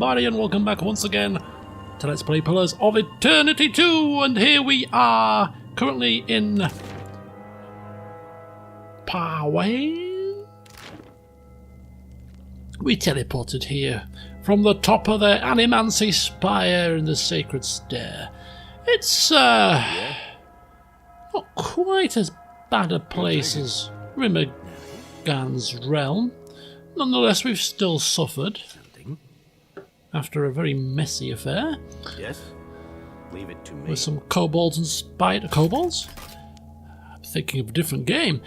everybody, and welcome back once again to Let's Play Pillars of Eternity 2, and here we are, currently in Parway. We teleported here from the top of the Animancy Spire in the Sacred Stair. It's not quite as bad a place as Rimmergan's realm. Nonetheless, we've still suffered after a very messy affair. Yes, leave it to me. With some kobolds and kobolds? I'm thinking of a different game.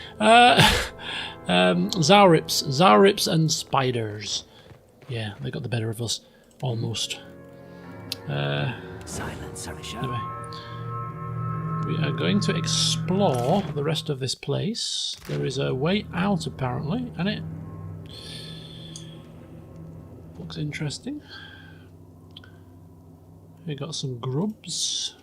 Zaurips and spiders. Yeah, they got the better of us, almost. Silence, Sarisha. Anyway, we are going to explore the rest of this place. There is a way out, apparently, and it looks interesting. We got some grubs.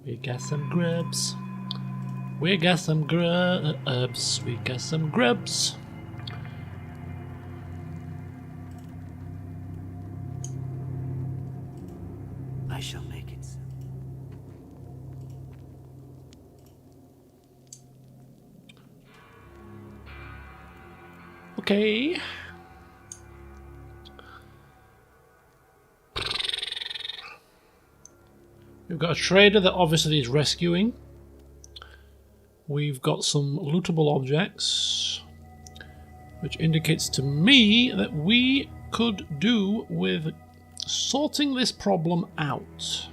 We got some grubs. We got some grubs. We got some grubs. I shall make it. Okay. We've got a trader that obviously is rescuing. We've got some lootable objects, which indicates to me that we could do with sorting this problem out.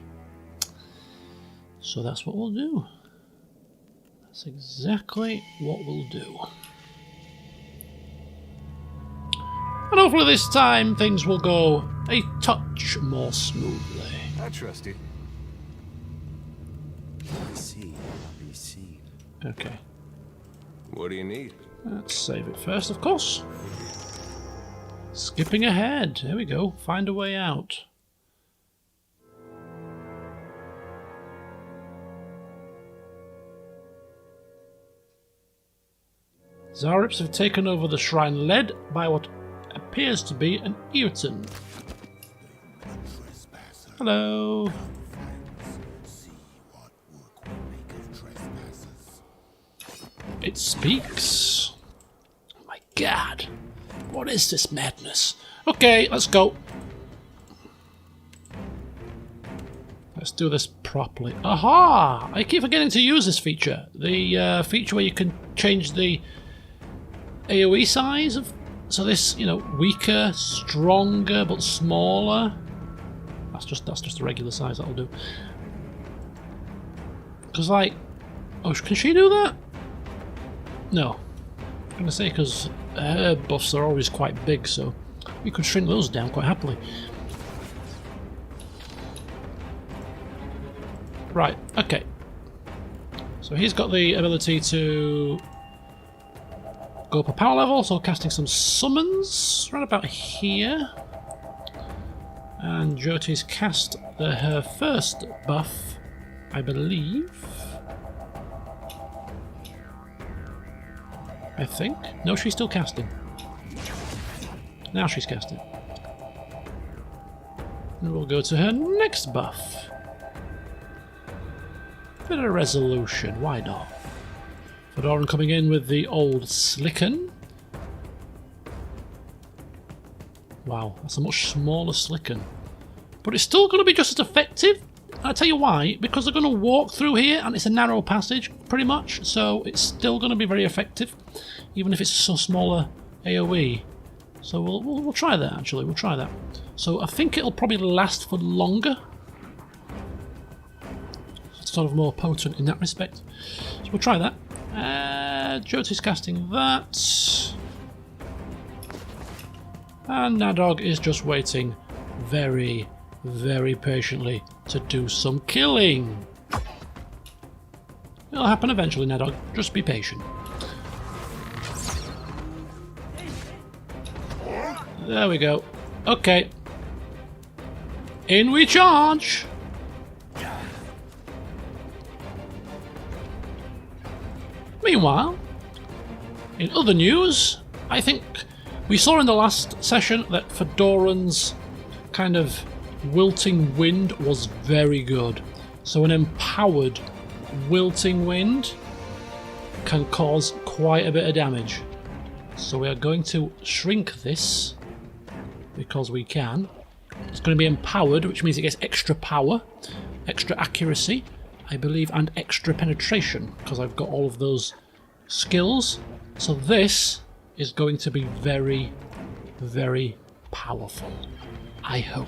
So that's what we'll do. That's exactly what we'll do. And hopefully this time things will go a touch more smoothly. I trust you. I see. Okay. What do you need? Let's save it first, of course. Skipping ahead. There we go. Find a way out. Zaurips have taken over the shrine, led by what appears to be an Irritan. Hello. It speaks. Oh my god. What is this madness? Okay, let's go. Let's do this properly. Aha! I keep forgetting to use this feature. The feature where you can change the Aoe size of... So this, you know, weaker, stronger, but smaller. That's just a regular size, that'll do. Because, like... Oh, can she do that? No. I'm going to say because her buffs are always quite big, so we could shrink those down quite happily. Right, okay. So he's got the ability to go up a power level, so casting some summons right about here. And Jyoti's cast her first buff, I believe. I think. No, she's still casting. Now she's casting. And we'll go to her next buff. Bit of resolution, why not? Fedoran coming in with the old Slicken. Wow, that's a much smaller Slicken. But it's still going to be just as effective. I'll tell you why. Because they're going to walk through here, and it's a narrow passage, pretty much. So it's still going to be very effective, even if it's so smaller AoE. So we'll try that, actually. We'll try that. So I think it'll probably last for longer. It's sort of more potent in that respect. So we'll try that. Jyoti's casting that. And Nadog is just waiting very, very patiently to do some killing. It'll happen eventually, Nadog. Just be patient. There we go. Okay. In we charge! Meanwhile, in other news, I think we saw in the last session that Fedoran's kind of wilting wind was very good. So an empowered wilting wind can cause quite a bit of damage. So we are going to shrink this because we can. It's going to be empowered, which means it gets extra power, extra accuracy, I believe, and extra penetration because I've got all of those skills. So this is going to be very, very powerful, I hope.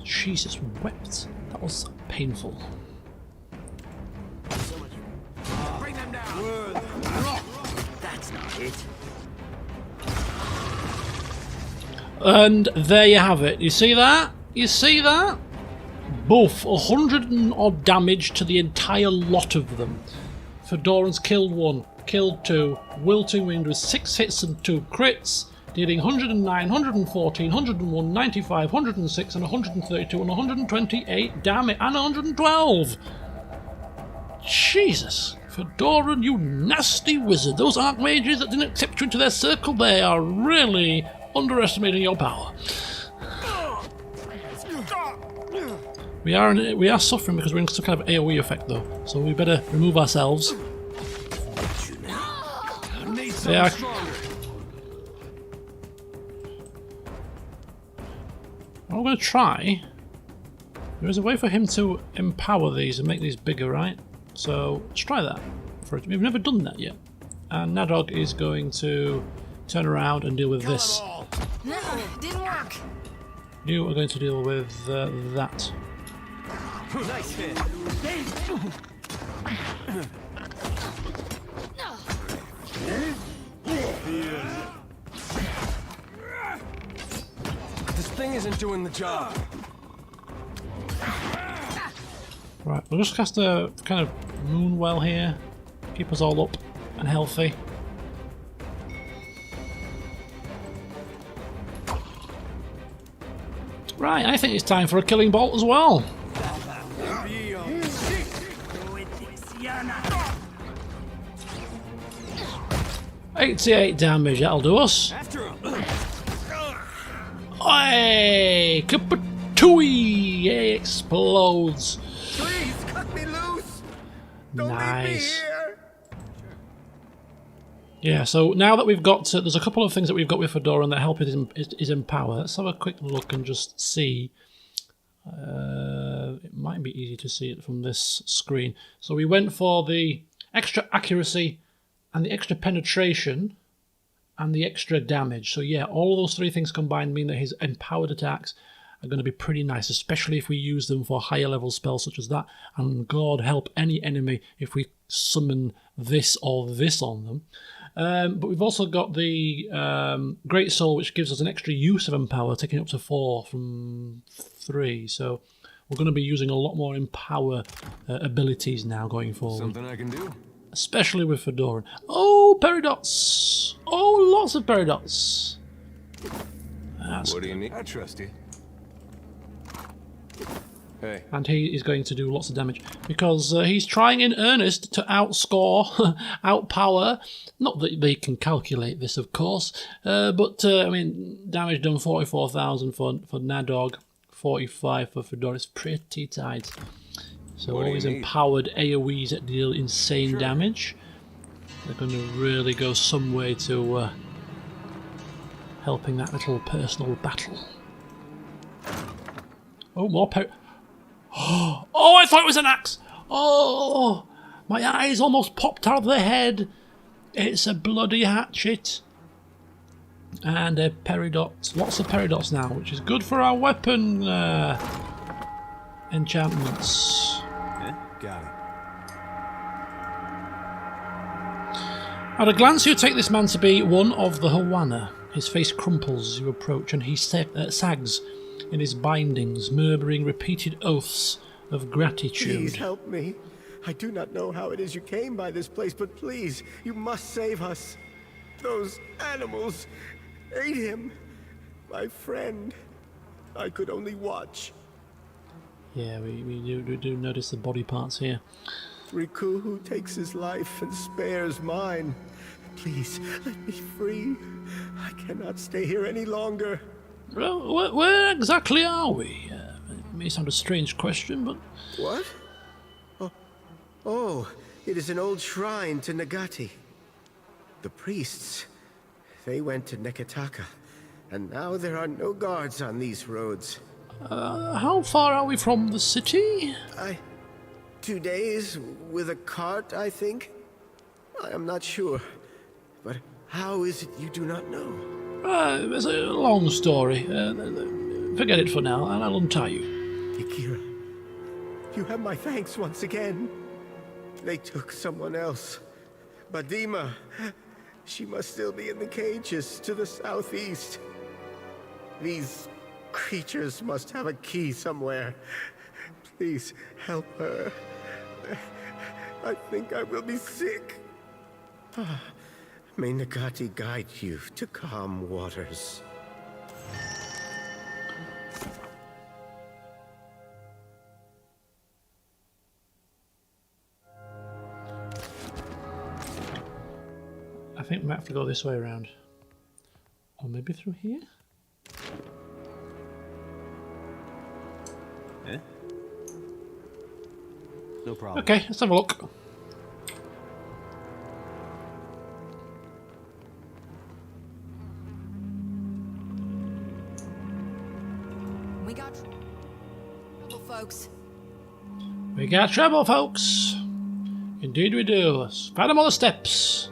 Jesus wept. That was painful. Bring them down. That's not it. And there you have it. You see that? You see that? Both 100 and odd damage to the entire lot of them. Fedoran's killed 1, killed 2. Wilting Wind with 6 hits and 2 crits, dealing 109, 114, 101, 95, 106, and 132, and 128 damage, and 112. Jesus. Fedoran, you nasty wizard. Those archmages that didn't accept you into their circle, they are really underestimating your power. We are suffering because we're in some kind of AoE effect though, so we better remove ourselves. Yeah. I'm going to try. There is a way for him to empower these and make these bigger, right? So let's try that. We've never done that yet. And Nadog is going to turn around and deal with this. No, didn't work. You are going to deal with that. Nice hit. This thing isn't doing the job. Right, we'll just cast a kind of moonwell here. Keep us all up and healthy. Right, I think it's time for a killing bolt as well. 88 damage, that'll do us. After him. Oi! Kapatooey! It explodes. Please cut me loose. Don't leave me Nice. here. Yeah, so now that we've got, there's a couple of things that we've got with Fedoran that help is empower. Let's have a quick look and just see. It might be easy to see it from this screen. So we went for the extra accuracy and the extra penetration and the extra damage. So yeah, all of those 3 things combined mean that his empowered attacks are going to be pretty nice, especially if we use them for higher level spells such as that. And God help any enemy if we summon this or this on them. But we've also got the Great Soul, which gives us an extra use of Empower, taking it up to 4 from 3. So we're going to be using a lot more Empower abilities now going forward. Something I can do. Especially with Fedoran. Oh, Peridots! Oh, lots of Peridots! That's What do you need? I trust you. Hey. And he is going to do lots of damage because he's trying in earnest to outscore, outpower. Not that they can calculate this, of course, but I mean, damage done 44,000 for Nadog, 45 for Fedora. It's pretty tight. So all these empowered AoEs that deal insane damage, they're going to really go some way to helping that little personal battle. Oh, more Oh, I thought it was an axe! Oh, my eyes almost popped out of the head. It's a bloody hatchet. And a Peridot. Lots of Peridots now, which is good for our weapon enchantments. Got it. At a glance, you take this man to be one of the Hawana. His face crumples as you approach, and he sags in his bindings, murmuring repeated oaths of gratitude. Please help me. I do not know how it is you came by this place, but please, you must save us. Those animals ate him, my friend. I could only watch. Yeah, we do notice the body parts here. Riku who takes his life and spares mine. Please, let me free. I cannot stay here any longer. Well, where exactly are we? It may sound a strange question, but... What? Oh, it is an old shrine to Nagati. The priests, they went to Nekataka, and now there are no guards on these roads. How far are we from the city? 2 days with a cart, I think? I am not sure. But how is it you do not know? It's a long story. Forget it for now, and I'll untie you. Akira, you have my thanks once again. They took someone else. Badima. She must still be in the cages to the southeast. These creatures must have a key somewhere. Please help her. I think I will be sick. May Nagati guide you to calm waters. I think we might have to go this way around. Or maybe through here? Eh? No problem. Okay, let's have a look. We got trouble, folks. We got trouble, folks. Indeed we do. Let's find them on the steps.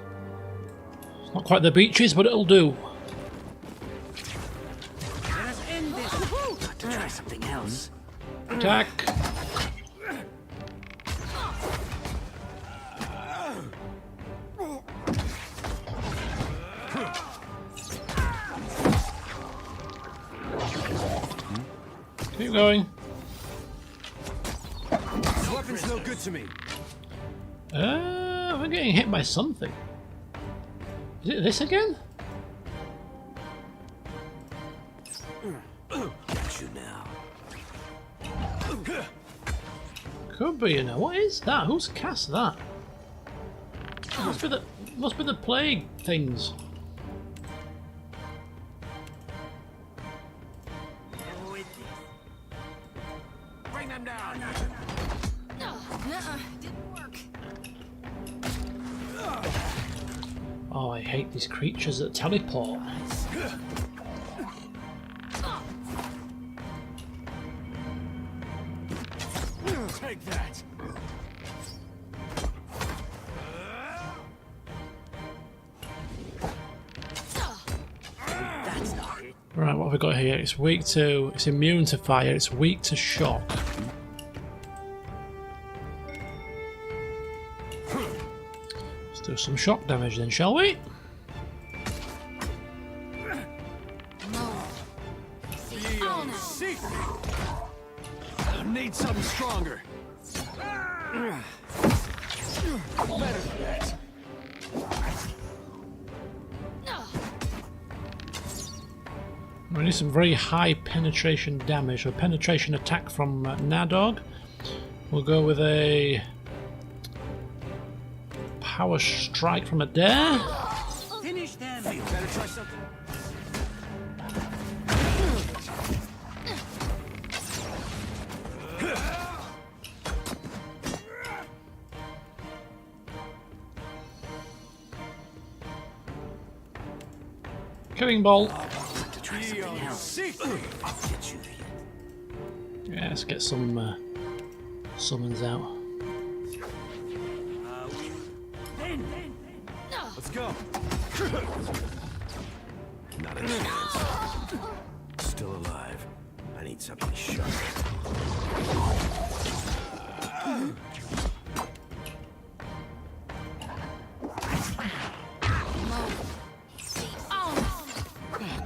It's not quite the beaches, but it'll do. Let us end this. Got to try something else. Attack. Keep going. This weapon's no good to me. We're getting hit by something. Is it this again? Got you now. Could be, you know. What is that? Who's cast that? Must be the plague things. Bring them down. Nuh-uh, didn't work. Oh, I hate these creatures that teleport. Take that. That's not it. Right, what have we got here? It's weak to... It's immune to fire. It's weak to shock. Let's do some shock damage then, shall we? No. See, oh no. See. I need something stronger. Better than that. We need some very high penetration damage, or penetration attack from Nadog. We'll go with a power strike from Adair. Finish them. Better try something. Killing bolt. To try something else. See. I'll get you. Yeah, let's get some summons out. Let's go. Not a chance. Still alive. I need something sharp.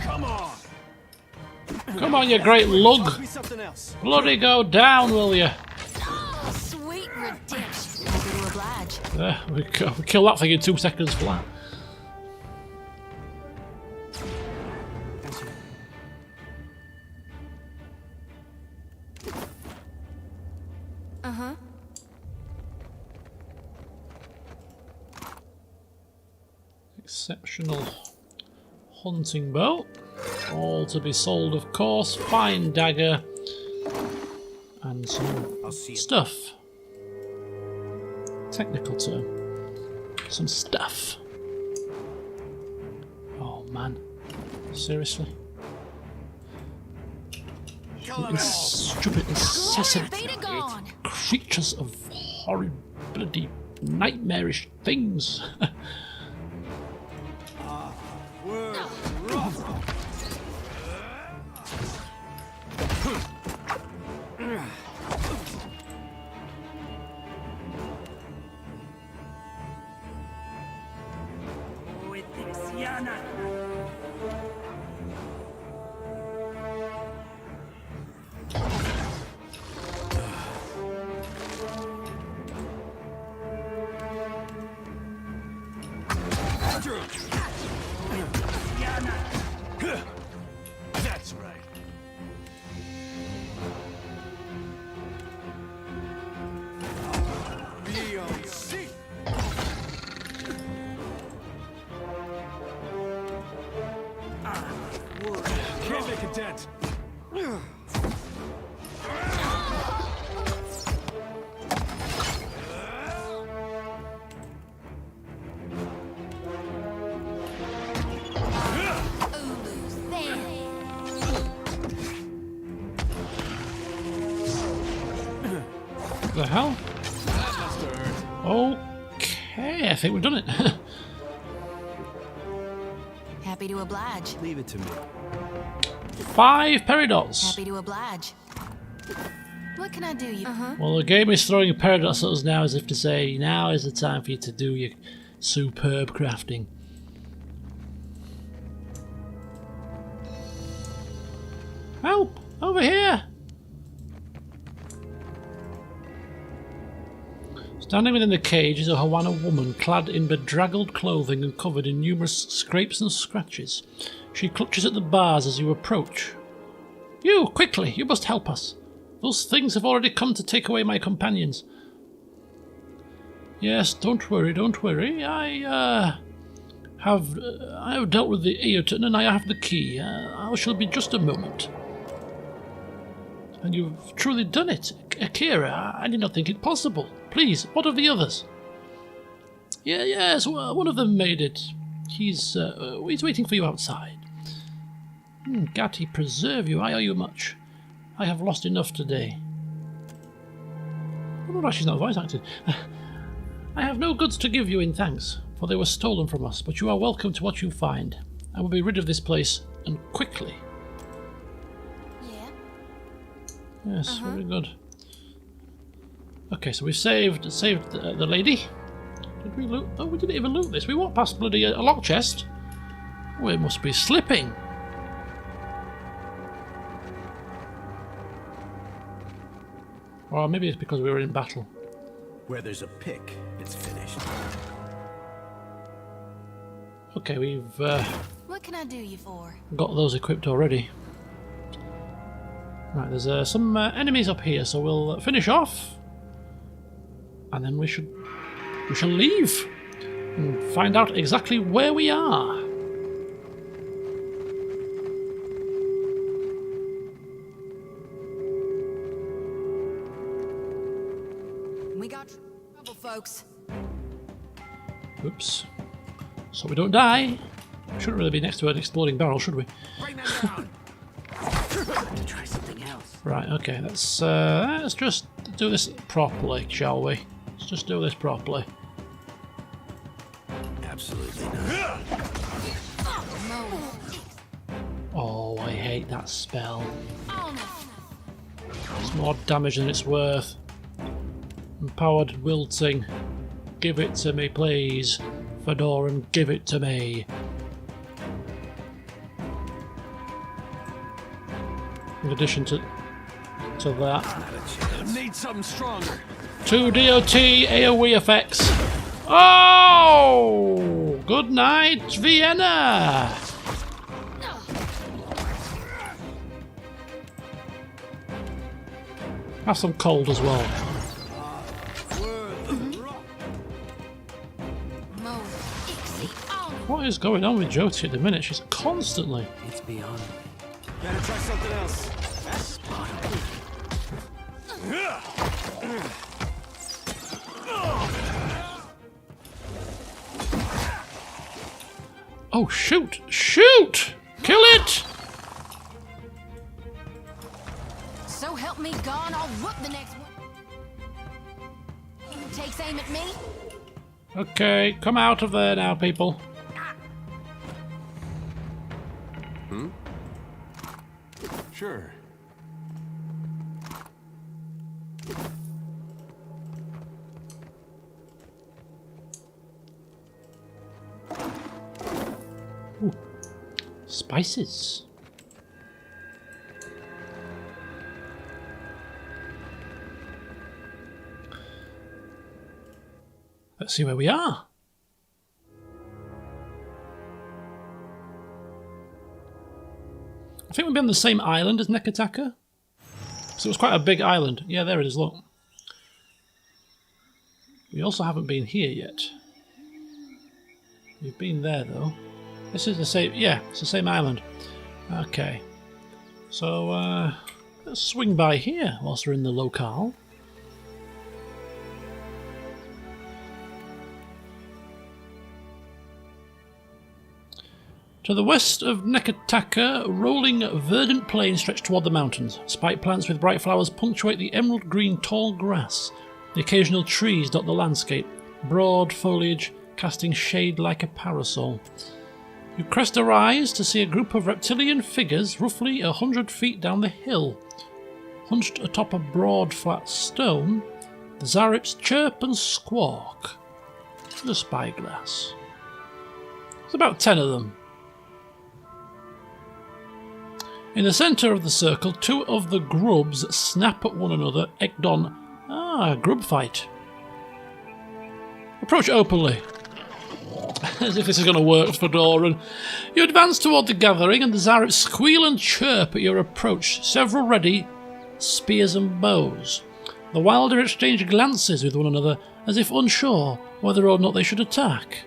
Come on. Come on, you great lug! Must be something else. Bloody go down, will you? Oh, sweet redemption. Happy to oblige. We kill that thing in 2 seconds flat. Uh-huh. Exceptional hunting bow. All to be sold, of course. Fine dagger. And some stuff. Technical term. Some stuff. Oh man. Seriously? Stupid, incessant Beta gone. creatures of horrid, bloody, nightmarish things. That's right. BOC. Can't make a dent. The hell? Okay, I think we've done it. Happy to oblige. Leave it to me. 5 peridots. Happy to oblige. What can I do you? Uh-huh. Well, the game is throwing a peridot at us now as if to say, now is the time for you to do your superb crafting. Help! Over here! Standing within the cage is a Hawana woman clad in bedraggled clothing and covered in numerous scrapes and scratches. She clutches at the bars as you approach. You, quickly! You must help us. Those things have already come to take away my companions. Yes, don't worry. I have dealt with the Eoton and I have the key. I shall be just a moment. And you've truly done it, Akira. I did not think it possible. Please, what of the others? Yes, one of them made it. He's waiting for you outside. Gatti preserve you. I owe you much. I have lost enough today. Oh, no, she's not voice acted. I have no goods to give you in thanks, for they were stolen from us, but you are welcome to what you find. I will be rid of this place, and quickly. Yeah. Yes, very good. Okay, so we saved the lady. Did we loot? Oh, we didn't even loot this. We walked past bloody a lock chest. Oh, it must be slipping. Or maybe it's because we were in battle. Where there's a pick, it's finished. Okay, we've What can I do you for? got those equipped already. Right, there's some enemies up here, so we'll finish off, and then we shall leave and find out exactly where we are. We got trouble, folks. Oops. So we don't die. Shouldn't really be next to an exploding barrel, should we? Bring them down. To try something else. Right, okay, let's just do this properly, shall we? Let's just do this properly. Absolutely not. Oh, I hate that spell. On It's more damage than it's worth. Empowered Wilting. Give it to me, please. Fedoran, give it to me. In addition to that, Need something stronger. 2 DOT AoE effects. Oh! Good night, Vienna! Have some cold as well. What is going on with Jyoti at the minute? She's constantly... It's beyond. Gotta try something else. Oh, shoot! Shoot! Kill it! So help me God, I'll whoop the next one. Who takes aim at me? Okay, come out of there now, people. Sure. Spices. Let's see where we are. I think we'll be on the same island as Nekataka. So it was quite a big island. Yeah, there it is, look. We also haven't been here yet. We've been there, though. This is the same... Yeah, it's the same island. Okay. So, let's swing by here whilst we're in the locale. To the west of Nekataka, rolling verdant plains stretch toward the mountains. Spike plants with bright flowers punctuate the emerald green tall grass. The occasional trees dot the landscape, broad foliage casting shade like a parasol. You crest a rise to see a group of reptilian figures roughly 100 feet down the hill. Hunched atop a broad flat stone, the Zarips chirp and squawk. The spyglass. There's about 10 of them. In the centre of the circle, two of the grubs snap at one another, egged on. Ah, grub fight. Approach openly. As if this is going to work for Doran. You advance toward the gathering and the Zarips squeal and chirp at your approach, several ready, spears and bows. The Wilder exchange glances with one another, as if unsure whether or not they should attack.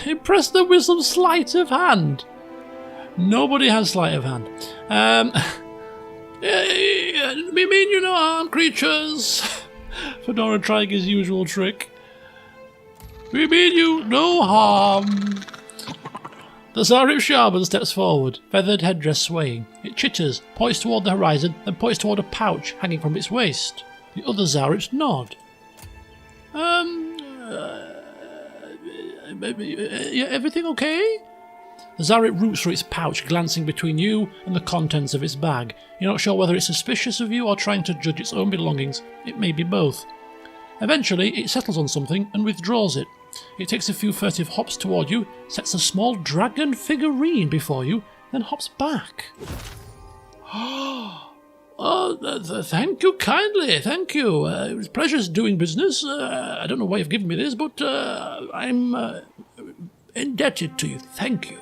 Impress them with some sleight of hand. Nobody has sleight of hand. We mean you no harm, creatures. Fedora trying his usual trick. We mean you no harm. The Zarip shaman steps forward, feathered headdress swaying. It chitters, points toward the horizon, then points toward a pouch hanging from its waist. The other Zarips nod. Everything okay? The Zarip roots for its pouch, glancing between you and the contents of its bag. You're not sure whether it's suspicious of you or trying to judge its own belongings. It may be both. Eventually, it settles on something and withdraws it. It takes a few furtive hops toward you, sets a small dragon figurine before you, then hops back. Thank you kindly, thank you. It was a pleasure doing business. I don't know why you've given me this, but I'm indebted to you. Thank you.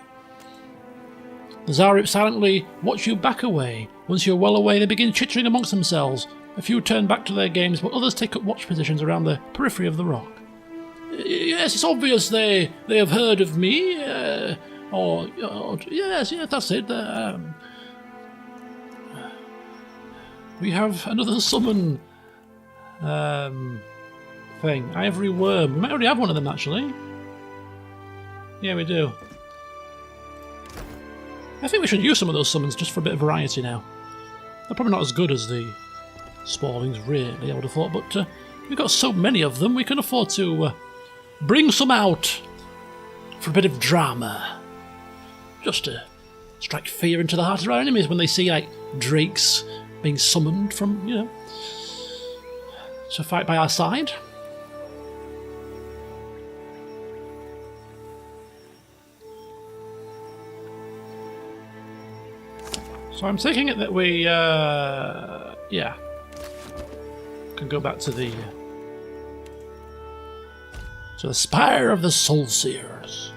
The Zarip silently watch you back away. Once you're well away, they begin chittering amongst themselves. A few turn back to their games, but others take up watch positions around the periphery of the rock. Yes, it's obvious they have heard of me. Yes, that's it. We have another summon thing. Ivory worm. We might already have one of them, actually. Yeah, we do. I think we should use some of those summons just for a bit of variety now. They're probably not as good as the Spawlings, really, I would have thought, but we've got so many of them, we can afford to bring some out for a bit of drama. Just to strike fear into the hearts of our enemies when they see, like, drakes being summoned from, you know, to fight by our side. So I'm taking it that we, yeah, can go back to the Spire of the Soul Seers.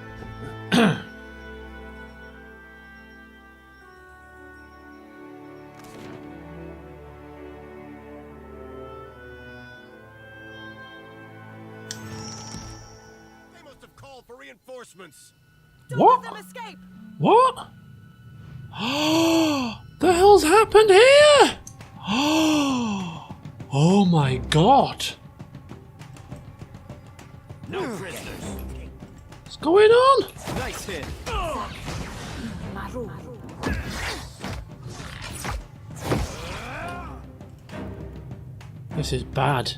reinforcements. What? Let them escape. What? The hell's happened here? Oh my god. No prisoners. What's going on? Nice hit. This is bad.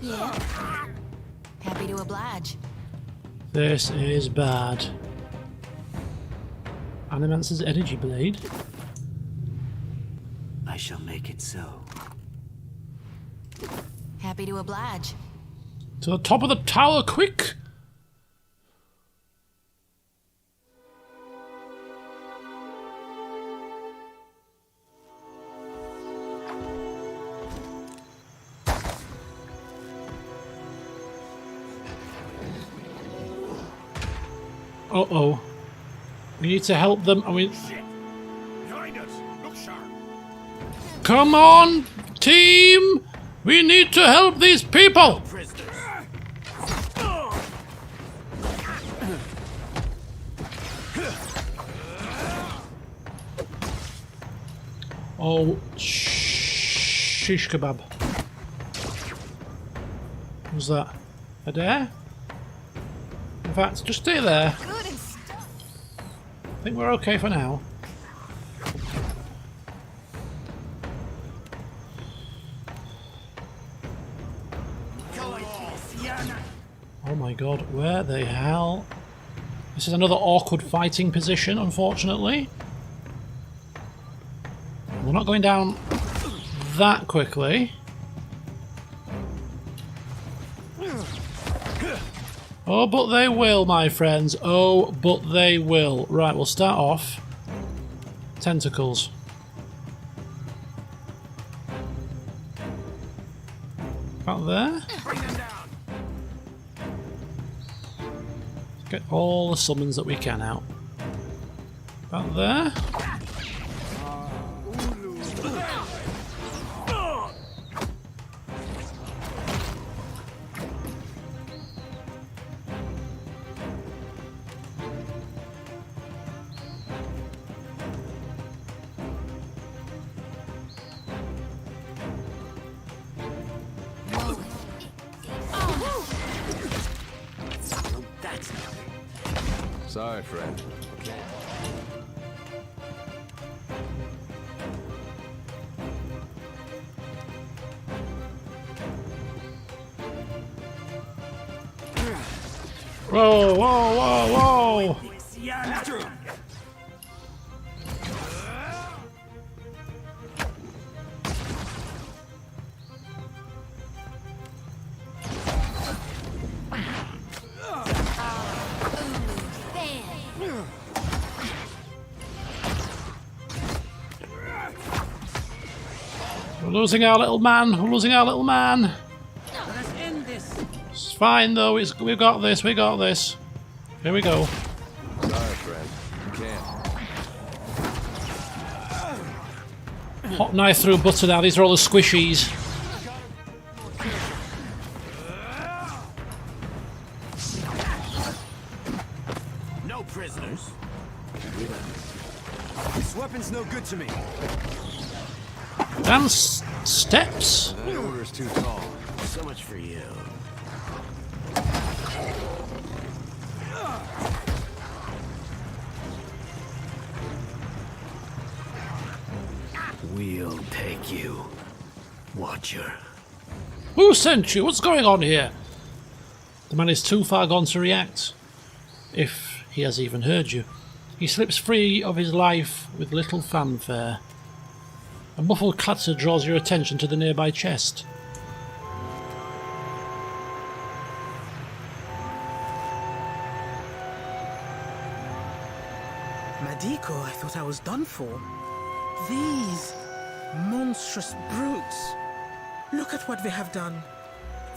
Yeah. Happy to oblige. This is bad. Animancer's energy blade. I shall make it so. Happy to oblige. To the top of the tower, quick! Uh-oh. We need to help them. I mean, Behind us. Look sharp. come on, team! We need to help these people! Prisoners. Oh, shish kebab. What was that? A dare? In fact, just stay there. Good and stuff. I think we're okay for now. Oh my god, where the hell? This is another awkward fighting position, unfortunately. We're not going down that quickly. Oh, but they will, my friends. Oh, but they will. Right, we'll start off. Tentacles. About there. Get all the summons that we can out. About there. Sorry, friend. Whoa, whoa, whoa, whoa! We're losing our little man. We're losing our little man. Let us end this. It's fine though. We've got this. We got this. Here we go. Sorry, friend. You can't. Hot knife through butter now. These are all the squishies. No prisoners. This weapon's no good to me. And steps. That order's too tall. So much for you. We'll take you, Watcher. Who sent you? What's going on here? The man is too far gone to react. If he has even heard you. He slips free of his life with little fanfare. A muffled clatter draws your attention to the nearby chest. Madiko, I thought I was done for. These monstrous brutes. Look at what they have done.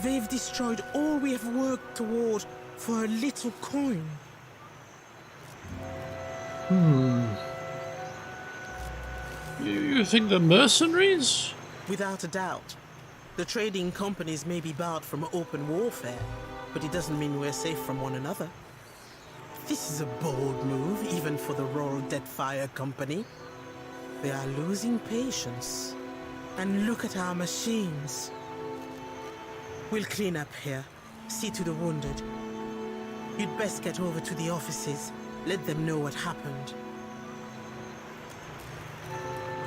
They've destroyed all we have worked toward for a little coin. You think they're mercenaries? Without a doubt. The trading companies may be barred from open warfare, but it doesn't mean we're safe from one another. This is a bold move, even for the Royal Deadfire Company. They are losing patience. And look at our machines. We'll clean up here, see to the wounded. You'd best get over to the offices. Let them know what happened.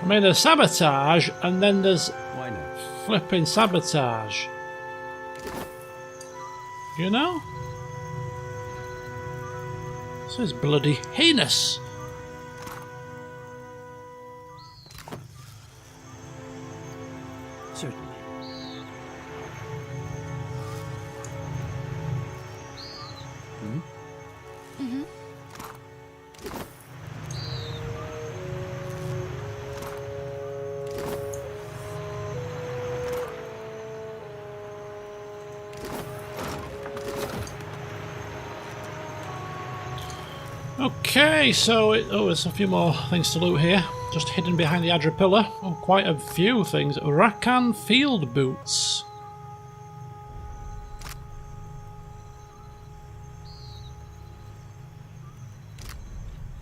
I mean, there's sabotage, and then there's Why not? flipping sabotage. You know? This is bloody heinous. Certainly. Okay, so there's a few more things to loot here. Just hidden behind the Adra pillar. Oh, quite a few things. Rakan field boots.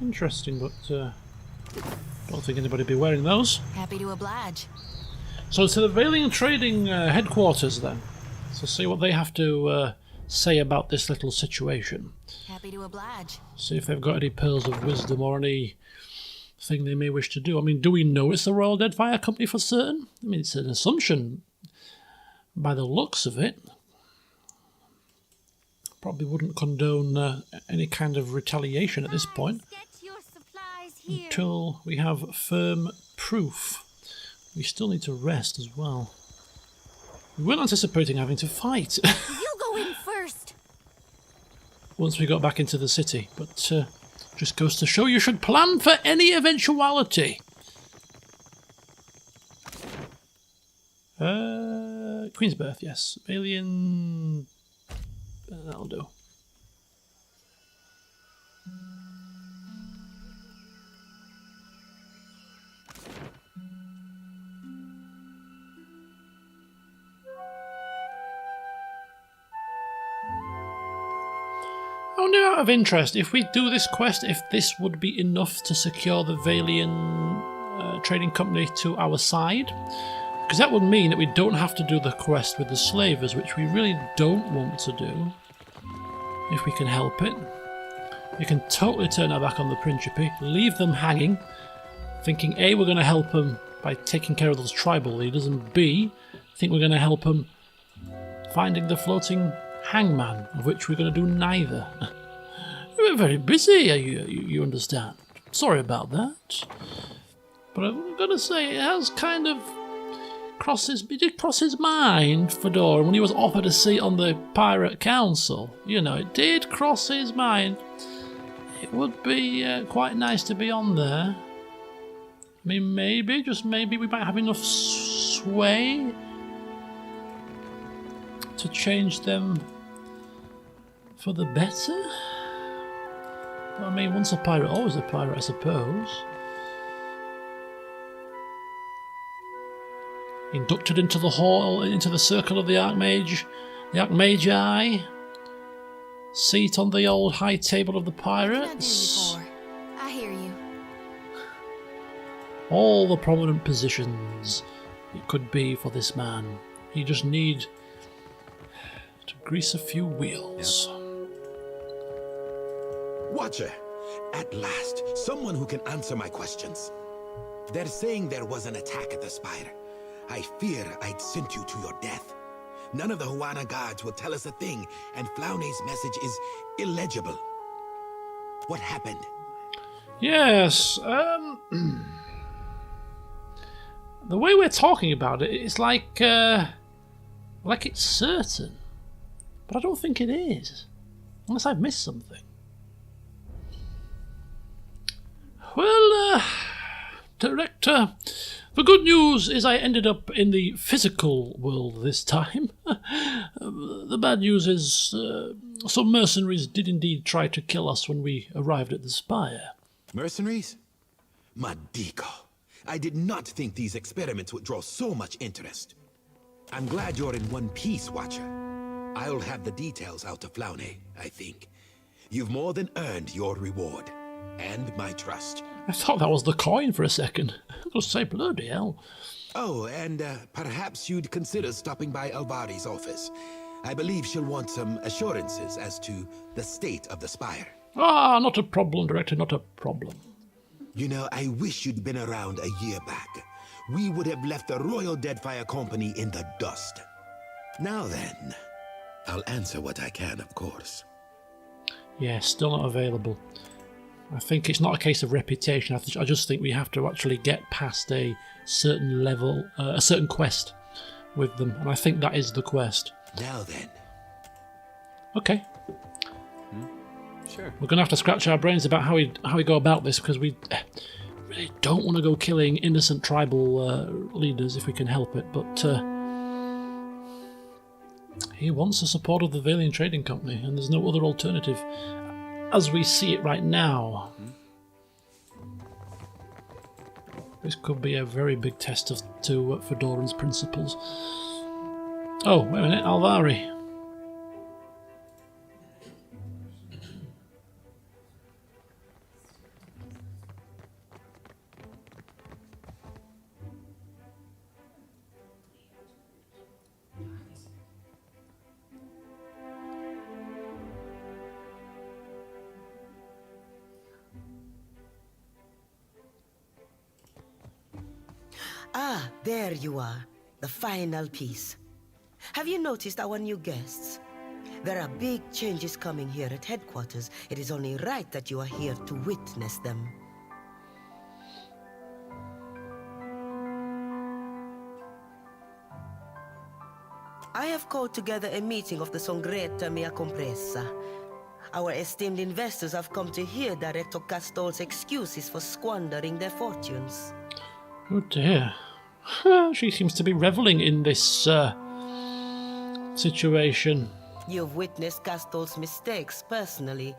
Interesting, but don't think anybody would be wearing those. Happy to oblige. So to the Valian Trading headquarters then. So see what they have to say about this little situation. Happy to oblige. See if they've got any pearls of wisdom or any thing they may wish to do. I mean, do we know it's the Royal Deadfire Company for certain? I mean, it's an assumption by the looks of it. Probably wouldn't condone any kind of retaliation at this point until we have firm proof. We still need to rest as well. We weren't anticipating having to fight You go in first. once we got back into the city, but just goes to show you should plan for any eventuality. Queen's Birth, yes. Alien... that'll do. I wonder, out of interest, if we do this quest, if this would be enough to secure the Valian Trading Company to our side. Because that would mean that we don't have to do the quest with the slavers, which we really don't want to do. If we can help it. We can totally turn our back on the Principe, leave them hanging, thinking A, we're going to help them by taking care of those tribal leaders, and B, think we're going to help them finding the floating hangman, of which we're going to do neither. We're very busy, you understand. Sorry about that. But I'm going to say it has kind of it did cross his mind, Fedora, when he was offered a seat on the Pirate Council. You know, it did cross his mind. It would be quite nice to be on there. I mean, maybe, just maybe, we might have enough sway to change them for the better. Well, I mean, once a pirate, always a pirate, I suppose. Inducted into the hall, into the circle of the Archmagi. Seat on the old high table of the pirates. I hear you. All the prominent positions it could be for this man. He just need to grease a few wheels. Yep. Watcher, at last, someone who can answer my questions. They're saying there was an attack at the Spire. I fear I'd sent you to your death. None of the Huana guards will tell us a thing, and Flaune's message is illegible. What happened? Yes, the way we're talking about it, it's like it's certain. But I don't think it is. Unless I've missed something. Well, Director, the good news is I ended up in the physical world this time. The bad news is some mercenaries did indeed try to kill us when we arrived at the Spire. Mercenaries? Madico. I did not think these experiments would draw so much interest. I'm glad you're in one piece, Watcher. I'll have the details out to Flaune, I think. You've more than earned your reward, and my trust. I thought that was the coin for a second. I was say, bloody hell. Oh, and perhaps you'd consider stopping by Alvari's office. I believe she'll want some assurances as to the state of the spire. Ah, not a problem, Director, not a problem. You know, I wish you'd been around a year back. We would have left the Royal Deadfire Company in the dust. Now then, I'll answer what I can, of course. Yeah, still not available. I think it's not a case of reputation. I just think we have to actually get past a certain level, a certain quest with them, and I think that is the quest. Now then. Okay. Sure. We're going to have to scratch our brains about how we go about this, because we really don't want to go killing innocent tribal leaders if we can help it, but he wants the support of the Valian Trading Company, and there's no other alternative as we see it right now. This could be a very big test to Fedoran's principles. Oh, wait a minute, Alvari. Ah, there you are. The final piece. Have you noticed our new guests? There are big changes coming here at headquarters. It is only right that you are here to witness them. I have called together a meeting of the Songreta Mea Compressa. Our esteemed investors have come to hear Director Castel's excuses for squandering their fortunes. Oh dear. She seems to be reveling in this situation. You've witnessed Castel's mistakes personally,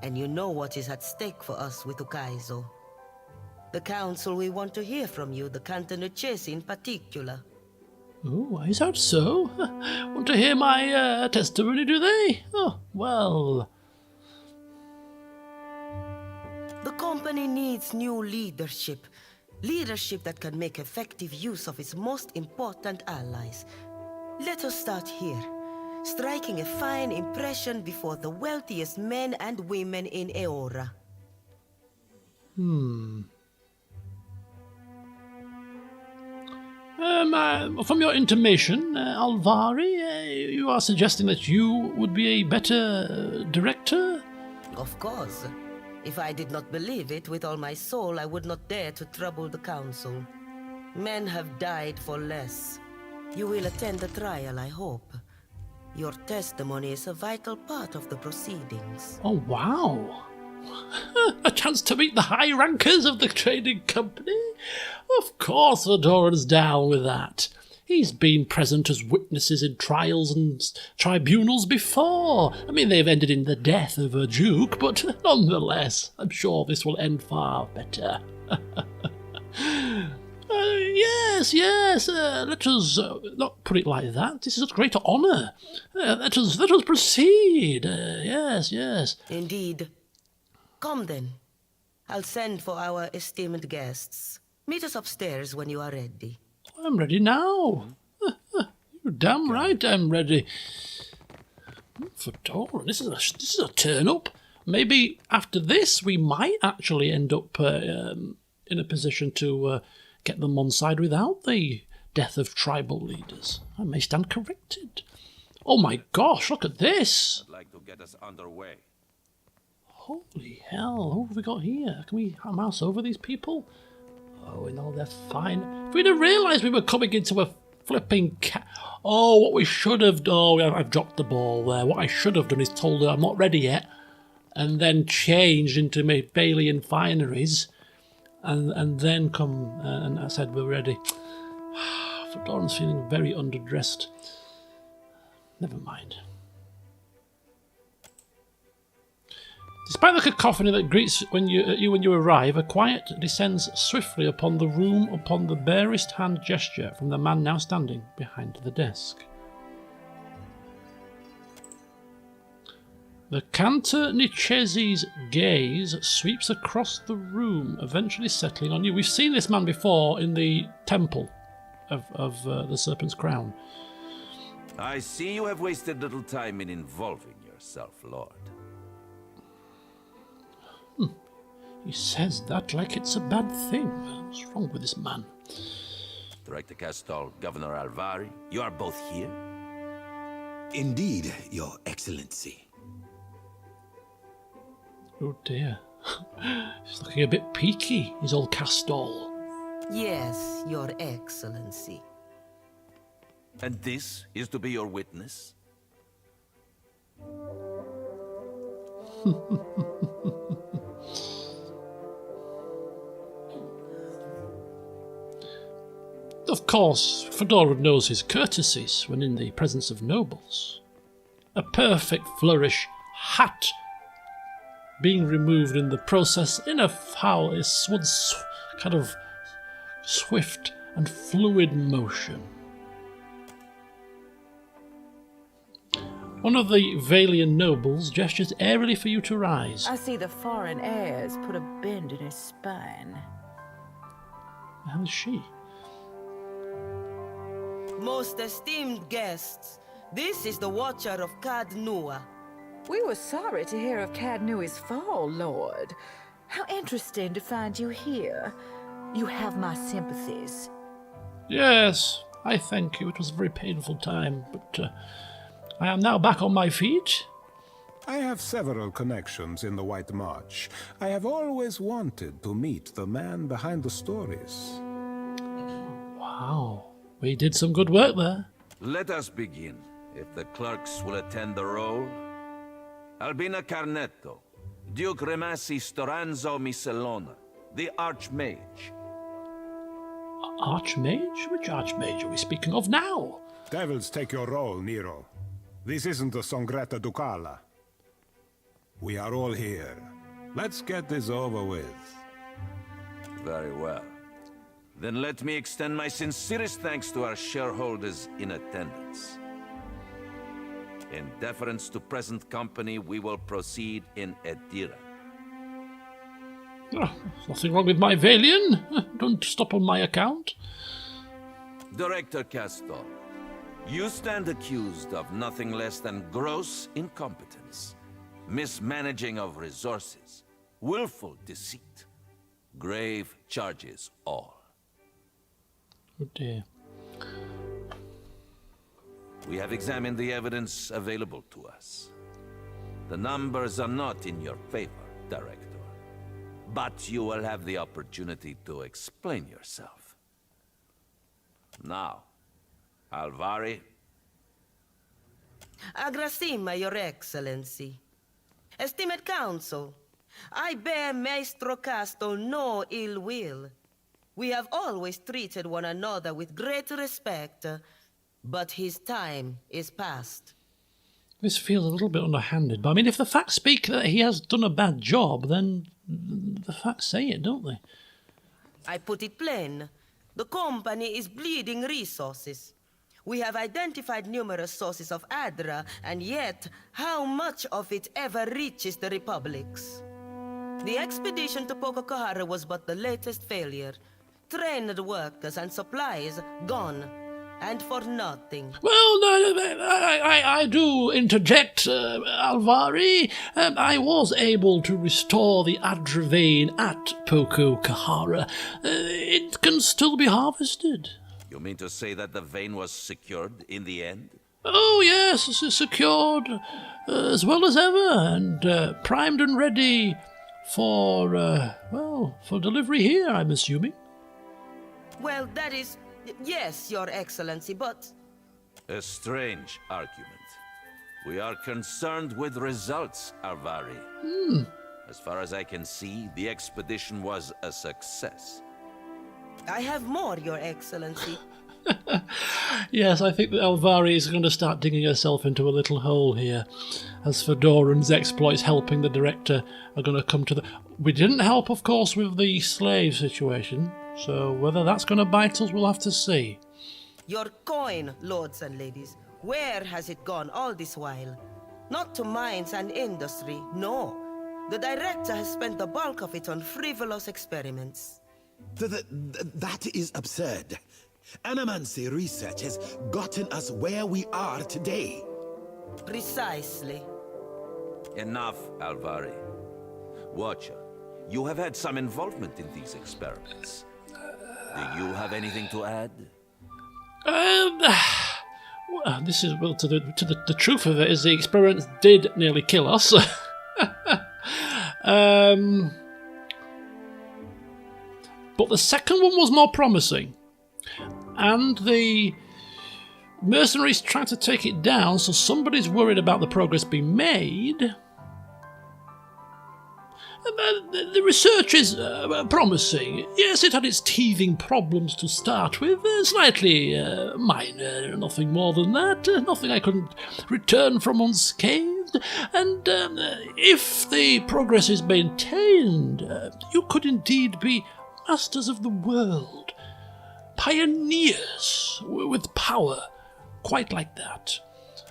and you know what is at stake for us with Ukaizo. The council will want to hear from you, the Cantonucesi in particular. Oh, is that so? Want to hear my testimony, do they? Oh, well. The company needs new leadership. Leadership that can make effective use of its most important allies. Let us start here, striking a fine impression before the wealthiest men and women in Eora. From your intimation, Alvari, you are suggesting that you would be a better director? Of course. If I did not believe it with all my soul, I would not dare to trouble the council. Men have died for less. You will attend the trial, I hope. Your testimony is a vital part of the proceedings. Oh, wow. A chance to meet the high rankers of the trading company? Of course Fedoran's down with that. He's been present as witnesses in trials and tribunals before. I mean, they've ended in the death of a duke, but nonetheless, I'm sure this will end far better. Yes, let us not put it like that. This is a great honour. Let us proceed. Yes. Indeed. Come then. I'll send for our esteemed guests. Meet us upstairs when you are ready. I'm ready now. You're damn right I'm ready. Fedoran, this is a turn up. Maybe after this we might actually end up in a position to get them on side without the death of tribal leaders. I may stand corrected. Oh my gosh, look at this. I'd like to get us underway. Holy hell, who have we got here? Can we mouse over these people? Oh, and all they're fine. If we'd have realised we were coming into a flipping Oh, what we should have done. Oh, I've dropped the ball there. What I should have done is told her I'm not ready yet, and then changed into my Balian fineries, and then come and I said we're ready. Fedoran's feeling very underdressed. Never mind. Despite the cacophony that greets when you arrive, a quiet descends swiftly upon the room upon the barest hand gesture from the man now standing behind the desk. The Cantor Nichese's gaze sweeps across the room, eventually settling on you. We've seen this man before in the temple of the Serpent's Crown. I see you have wasted little time in involving yourself, Lord. He says that like it's a bad thing. What's wrong with this man? Director Castel, Governor Alvari, you are both here? Indeed, Your Excellency. Oh dear. He's looking a bit peaky, his old Castel. Yes, Your Excellency. And this is to be your witness? Of course, Fedora knows his courtesies when in the presence of nobles. A perfect flourish, hat being removed in the process in a foul, kind of swift and fluid motion. One of the Valian nobles gestures airily for you to rise. I see the foreign airs put a bend in his spine. The hell is she? Most esteemed guests, this is the Watcher of Kadunua. We were sorry to hear of Kadunua's fall, Lord. How interesting to find you here. You have my sympathies. Yes, I thank you. It was a very painful time, but I am now back on my feet. I have several connections in the White March. I have always wanted to meet the man behind the stories. Wow, we did some good work there. Let us begin. If the clerks will attend the roll. Albina Carnetto, Duke Remasi Storanzo Miscelona, the Archmage. Archmage? Which Archmage are we speaking of now? Devils, take your role, Nero. This isn't the Songretta Ducala. We are all here. Let's get this over with. Very well. Then let me extend my sincerest thanks to our shareholders in attendance. In deference to present company, we will proceed in Edira. Oh, there's nothing wrong with my Valian. Don't stop on my account. Director Castel, you stand accused of nothing less than gross incompetence, mismanaging of resources, willful deceit, grave charges all. Oh dear. We have examined the evidence available to us. The numbers are not in your favor, Director. But you will have the opportunity to explain yourself. Now, Alvari. Agrasima, Your Excellency. Esteemed Council, I bear Maestro Castel no ill will. We have always treated one another with great respect. But his time is past. This feels a little bit underhanded, but I mean, if the facts speak that he has done a bad job, then the facts say it, don't they? I put it plain. The company is bleeding resources. We have identified numerous sources of Adra, and yet, how much of it ever reaches the Republics? The expedition to Pococahara was but the latest failure. Trained workers and supplies gone. And for nothing. Well, I do interject, Alvari. I was able to restore the Adra vein at Pococahara. It can still be harvested. You mean to say that the vein was secured in the end? Oh, yes, secured as well as ever, and primed and ready for, for delivery here, I'm assuming. Well, that is... Yes, Your Excellency, but... A strange argument. We are concerned with results, Alvari. As far as I can see, the expedition was a success. I have more, Your Excellency. Yes, I think that Alvari is going to start digging herself into a little hole here, as Fedoran's exploits helping the director are going to come to the... We didn't help, of course, with the slave situation, so whether that's going to bite us, we'll have to see. Your coin, lords and ladies, where has it gone all this while? Not to mines and industry, no. The director has spent the bulk of it on frivolous experiments. That is absurd. Animancy research has gotten us where we are today. Precisely. Enough, Alvari. Watcher, you have had some involvement in these experiments. Do you have anything to add? Well, this is well. To the truth of it is, the experiment did nearly kill us. But the second one was more promising, and the mercenaries tried to take it down. So somebody's worried about the progress being made. The research is promising. Yes, it had its teething problems to start with, slightly minor, nothing more than that, nothing I couldn't return from unscathed. And if the progress is maintained, you could indeed be masters of the world, pioneers with power, quite like that.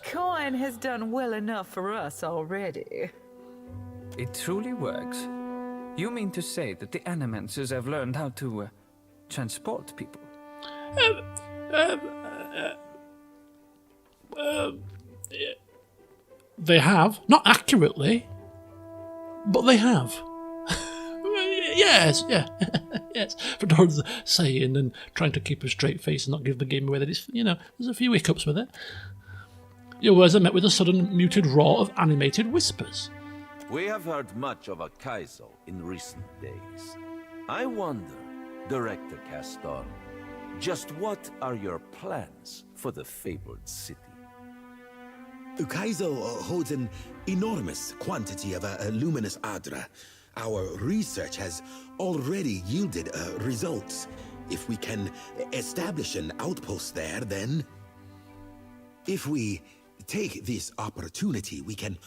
Coin has done well enough for us already. It truly works. You mean to say that the Animancers have learned how to transport people? They have. Not accurately, but they have. Yes, yeah. Yes. Fedora's saying and trying to keep a straight face and not give the game away that it's, there's a few hiccups with it. Your words are met with a sudden muted roar of animated whispers. We have heard much of Aoe in recent days. I wonder, Director Castel, just what are your plans for the fabled city? Aoe holds an enormous quantity of a luminous Adra. Our research has already yielded results. If we can establish an outpost there, then... If we take this opportunity, we can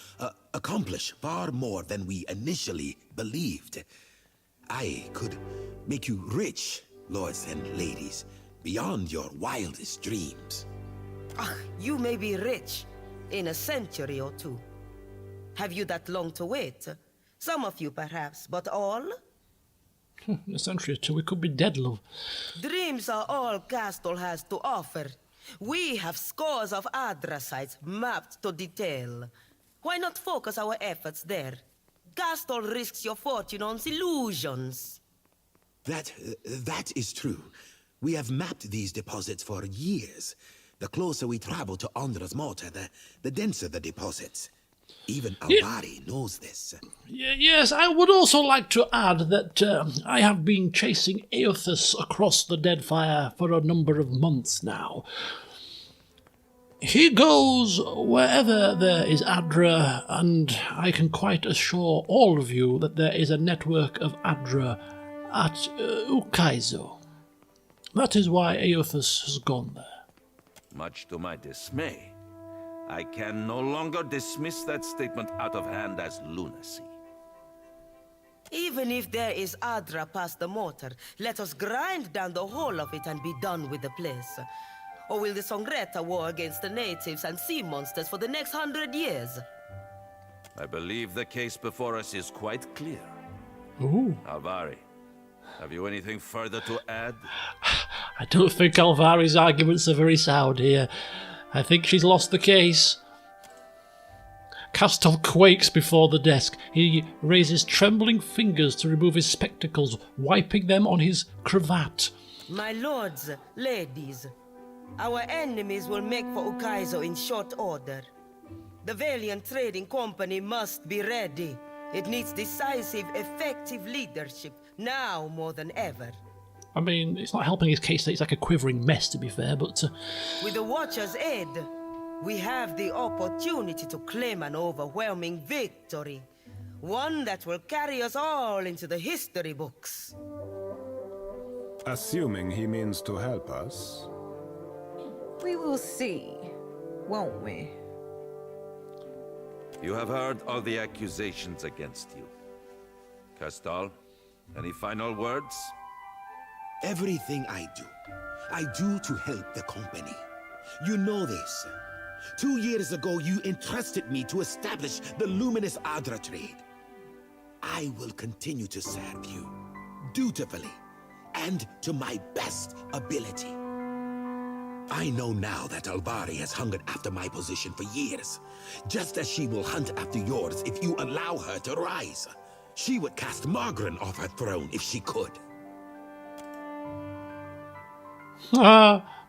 accomplish far more than we initially believed. I could make you rich, lords and ladies, beyond your wildest dreams. You may be rich in a century or two. Have you that long to wait? Some of you perhaps, but all? A century or two, we could be dead, love. Dreams are all Castel has to offer. We have scores of Adra sites mapped to detail. Why not focus our efforts there? Castel risks your fortune on illusions. That is true. We have mapped these deposits for years. The closer we travel to Andra's mortar, the denser the deposits. Even Alvari knows this. Yes, I would also like to add that I have been chasing Aothus across the Deadfire for a number of months now. He goes wherever there is Adra, and I can quite assure all of you that there is a network of Adra at Ukaizo. That is why Aothus has gone there. Much to my dismay, I can no longer dismiss that statement out of hand as lunacy. Even if there is Adra past the mortar, let us grind down the whole of it and be done with the place. Or will the Songretta war against the natives and sea monsters for the next 100 years? I believe the case before us is quite clear. Ooh. Alvari, have you anything further to add? I don't think Alvari's arguments are very sound here. I think she's lost the case. Castel quakes before the desk. He raises trembling fingers to remove his spectacles, wiping them on his cravat. My lords, ladies, our enemies will make for Ukaizo in short order. The Valian Trading Company must be ready. It needs decisive, effective leadership, now more than ever. I mean, it's not helping his case that he's like a quivering mess, to be fair, but... With the Watcher's aid, we have the opportunity to claim an overwhelming victory. One that will carry us all into the history books. Assuming he means to help us. We will see, won't we? You have heard all the accusations against you. Castel, any final words? Everything I do to help the company. You know this. 2 years ago, you entrusted me to establish the Luminous Adra trade. I will continue to serve you, dutifully, and to my best ability. I know now that Alvari has hungered after my position for years, just as she will hunt after yours if you allow her to rise. She would cast Margaret off her throne if she could.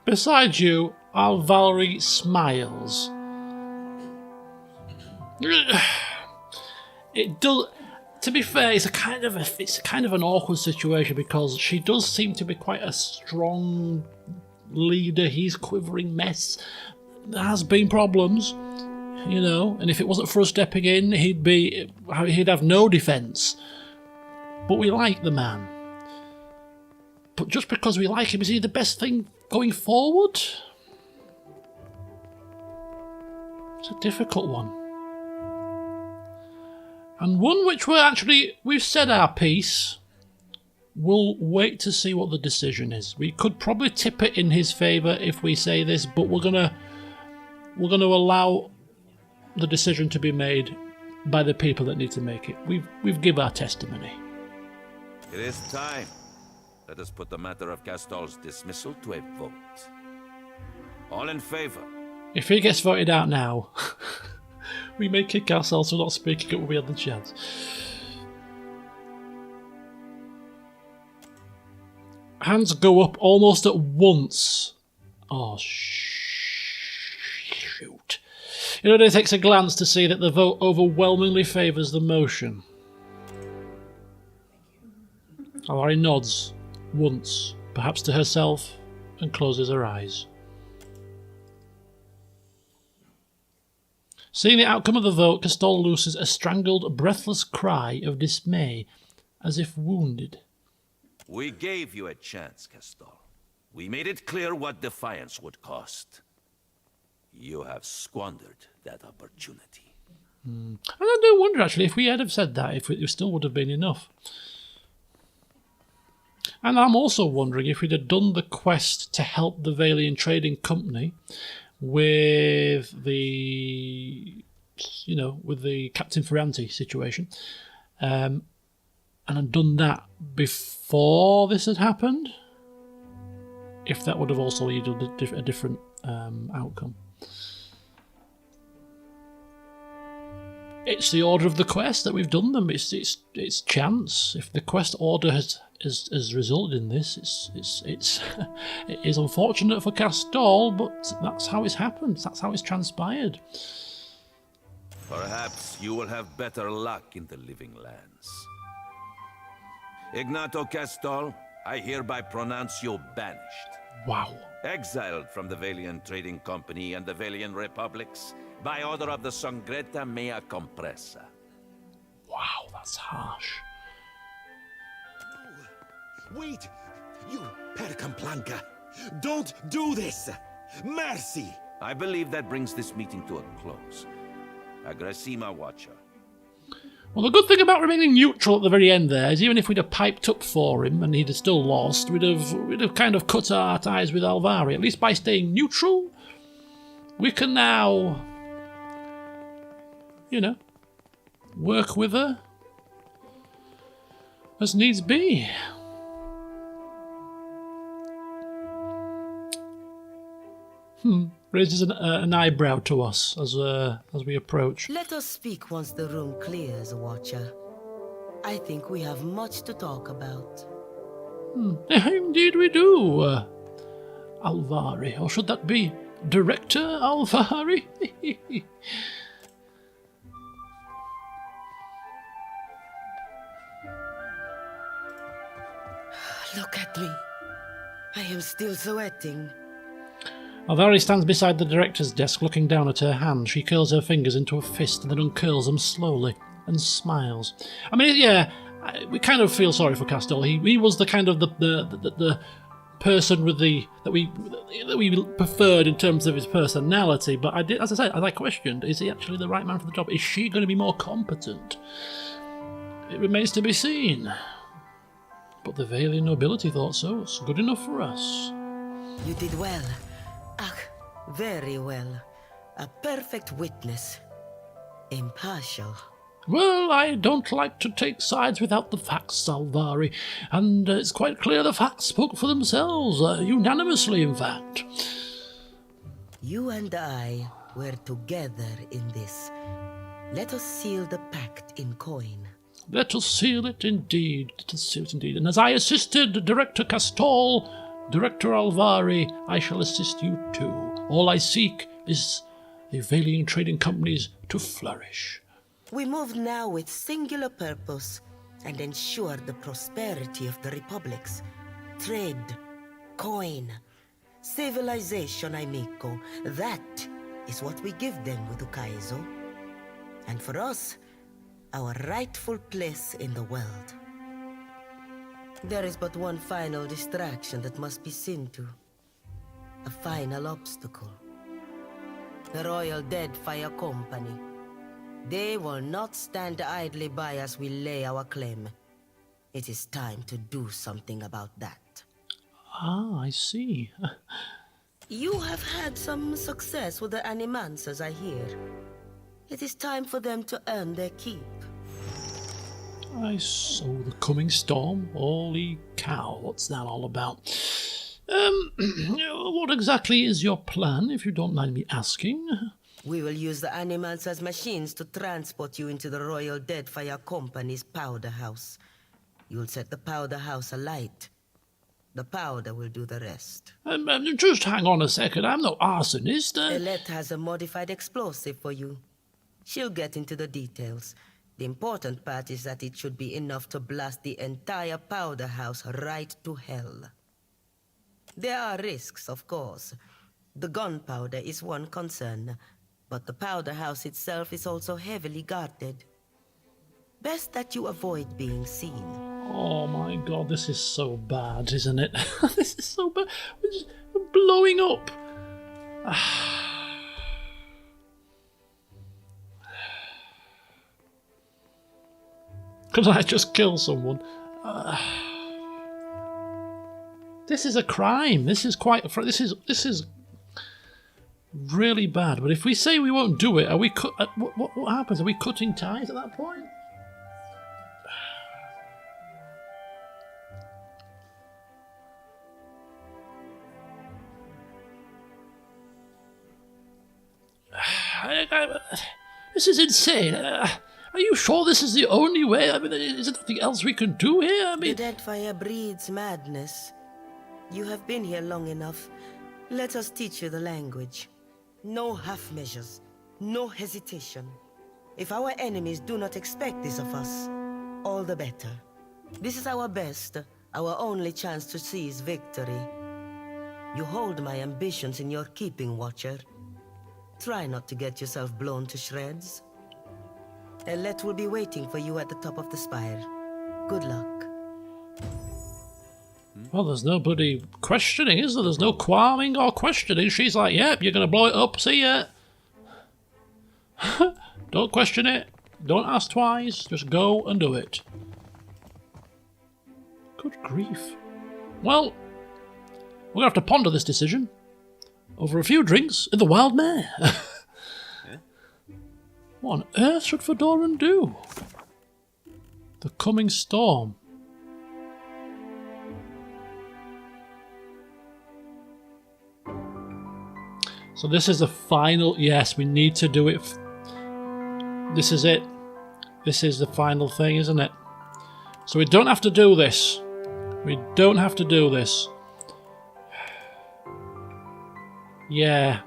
Besides you, Alvari smiles. It does. To be fair, it's kind of an awkward situation because she does seem to be quite a strong leader. He's quivering mess. There has been problems, you know, and if it wasn't for us stepping in, he'd have no defence. But we like the man. But just because we like him, is he the best thing going forward? It's a difficult one. And one which we've said our piece. We'll wait to see what the decision is. We could probably tip it in his favour if we say this, but we're gonna allow the decision to be made by the people that need to make it. We've given our testimony. It is time. Let us put the matter of Castel's dismissal to a vote. All in favour? If he gets voted out now, we may kick ourselves for not speaking up when we had the chance. Hands go up almost at once. Oh, shoot. It only takes a glance to see that the vote overwhelmingly favours the motion. Alvari nods once, perhaps to herself, and closes her eyes. Seeing the outcome of the vote, Castel looses a strangled, breathless cry of dismay, as if wounded. We gave you a chance, Castel. We made it clear what defiance would cost. You have squandered that opportunity. And I do wonder, actually, if we had have said that, if it still would have been enough. And I'm also wondering if we'd have done the quest to help the Valian Trading Company with the, with the Captain Ferranti situation, and I'd done that before this had happened, if that would have also yielded a different outcome. It's the order of the quest that we've done them. It's chance. If the quest order has resulted in this, it is unfortunate for Castel, but that's how it's happened. That's how it's transpired. Perhaps you will have better luck in the living lands. Ignato Castel, I hereby pronounce you banished. Wow. Exiled from the Valian Trading Company and the Valian Republics by order of the Songreta Mea Compressa. Wow, that's harsh. Wait! You, Percamplanca! Don't do this! Mercy! I believe that brings this meeting to a close. Agressima, Watcher. Well, the good thing about remaining neutral at the very end there is even if we'd have piped up for him and he'd have still lost, we'd have kind of cut our ties with Alvari. At least by staying neutral, we can now, work with her as needs be. Raises an eyebrow to us as we approach. Let us speak once the room clears, Watcher. I think we have much to talk about. Indeed we do, Alvari. Or should that be Director Alvari? Look at me. I am still sweating. Alvari stands beside the director's desk, looking down at her hand. She curls her fingers into a fist and then uncurls them slowly and smiles. I mean, yeah, we kind of feel sorry for Castel. He was the kind of the person with that we preferred in terms of his personality. But as I said, as I questioned, is he actually the right man for the job? Is she going to be more competent? It remains to be seen. But the Valian nobility thought so. It's good enough for us. You did well. Ah, very well. A perfect witness. Impartial. Well, I don't like to take sides without the facts, Alvari, and it's quite clear the facts spoke for themselves, unanimously, in fact. You and I were together in this. Let us seal the pact in coin. Let us seal it indeed. Let us seal it indeed. And as I assisted Director Castel, Director Alvari, I shall assist you too. All I seek is the Valian Trading Companies to flourish. We move now with singular purpose and ensure the prosperity of the republics. Trade, coin, civilization, amico. That is what we give them with Ukaizo. And for us, our rightful place in the world. There is but one final distraction that must be seen to. A final obstacle. The Royal Deadfire Company. They will not stand idly by as we lay our claim. It is time to do something about that. Ah, I see. You have had some success with the Animancers, I hear. It is time for them to earn their keep. I saw the coming storm. Holy cow, what's that all about? What exactly is your plan, if you don't mind me asking? We will use the Animancers machines to transport you into the Royal Deadfire Company's powder house. You'll set the powder house alight. The powder will do the rest. Just hang on a second, I'm no arsonist. Elette has a modified explosive for you. She'll get into the details. The important part is that it should be enough to blast the entire powder house right to hell. There are risks, of course. The gunpowder is one concern, but the powder house itself is also heavily guarded. Best that you avoid being seen. Oh my god, this is so bad, isn't it? This is so bad. We're just blowing up. Could I just kill someone? This is a crime. This is quite. This is really bad. But if we say we won't do it, are we? What happens? Are we cutting ties at that point? This is insane. Are you sure this is the only way? I mean, is there nothing else we can do here? I mean, the Deadfire breeds madness. You have been here long enough. Let us teach you the language. No half measures. No hesitation. If our enemies do not expect this of us, all the better. This is our best, our only chance to seize victory. You hold my ambitions in your keeping, Watcher. Try not to get yourself blown to shreds. Elette will be waiting for you at the top of the spire. Good luck. Well, there's nobody questioning, is there? There's no qualming or questioning. She's like, yep, you're going to blow it up, see ya. Don't question it. Don't ask twice. Just go and do it. Good grief. Well, we're going to have to ponder this decision over a few drinks in the Wild Mare. What on earth should Fedoran do? The coming storm. So this is the final. Yes, we need to do it. This is it. This is the final thing, isn't it? So we don't have to do this. We don't have to do this. Yeah.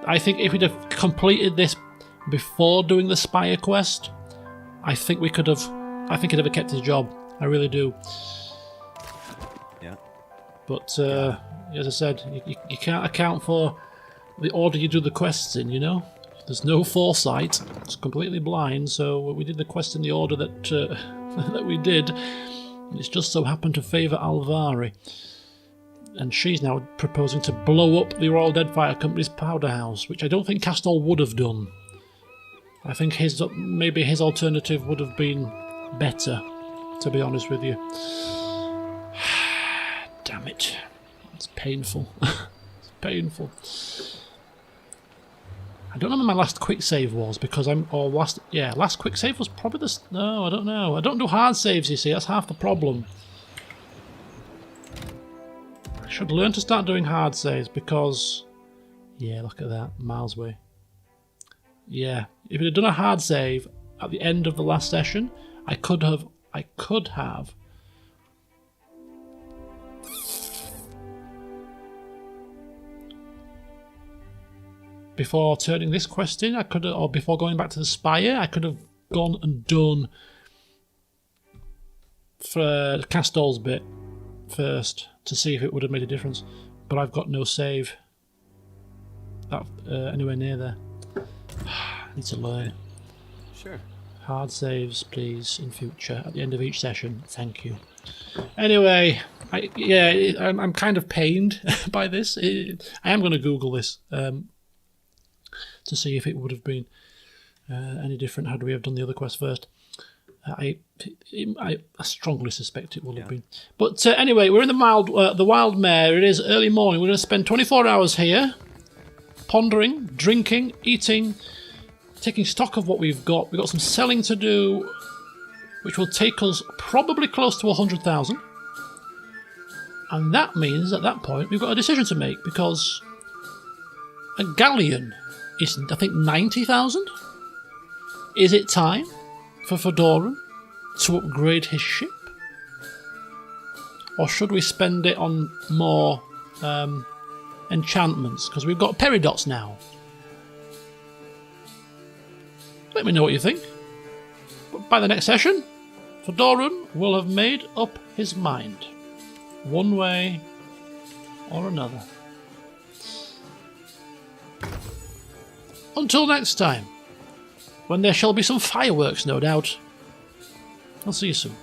I think if we'd have completed this before doing the Spire quest, I think we could have. I think he'd have kept his job. I really do. Yeah. But as I said, you can't account for the order you do the quests in. You know, there's no foresight. It's completely blind. So we did the quest in the order that that we did. It's just so happened to favour Alvari. And she's now proposing to blow up the Royal Deadfire Company's powder house, which I don't think Castel would have done. I think maybe his alternative would have been better, to be honest with you. Damn it. It's painful. It's painful. I don't know when my last quick save was, because last quick save was probably no, I don't know. I don't do hard saves, you see, that's half the problem. I should learn to start doing hard saves, because, yeah, look at that, miles away. Yeah, if it had done a hard save at the end of the last session, I could have, before turning this quest in, or before going back to the Spire, I could have gone and done for Castel's bit first to see if it would have made a difference. But I've got no save anywhere near there. I need to learn. Sure. Hard saves, please, in future at the end of each session. Thank you. Anyway, I'm kind of pained by this. I am going to Google this. To see if it would have been any different had we have done the other quest first. I strongly suspect it would have been. But anyway, we're in the Wild Mare. It is early morning. We're going to spend 24 hours here, pondering, drinking, eating, taking stock of what we've got. We've got some selling to do, which will take us probably close to 100,000. And that means at that point we've got a decision to make, because a galleon is, I think, 90,000? Is it time for Fedoran to upgrade his ship? Or should we spend it on more enchantments? Because we've got peridots now. Let me know what you think. But by the next session, Fedoran will have made up his mind. One way or another. Until next time, when there shall be some fireworks, no doubt. I'll see you soon.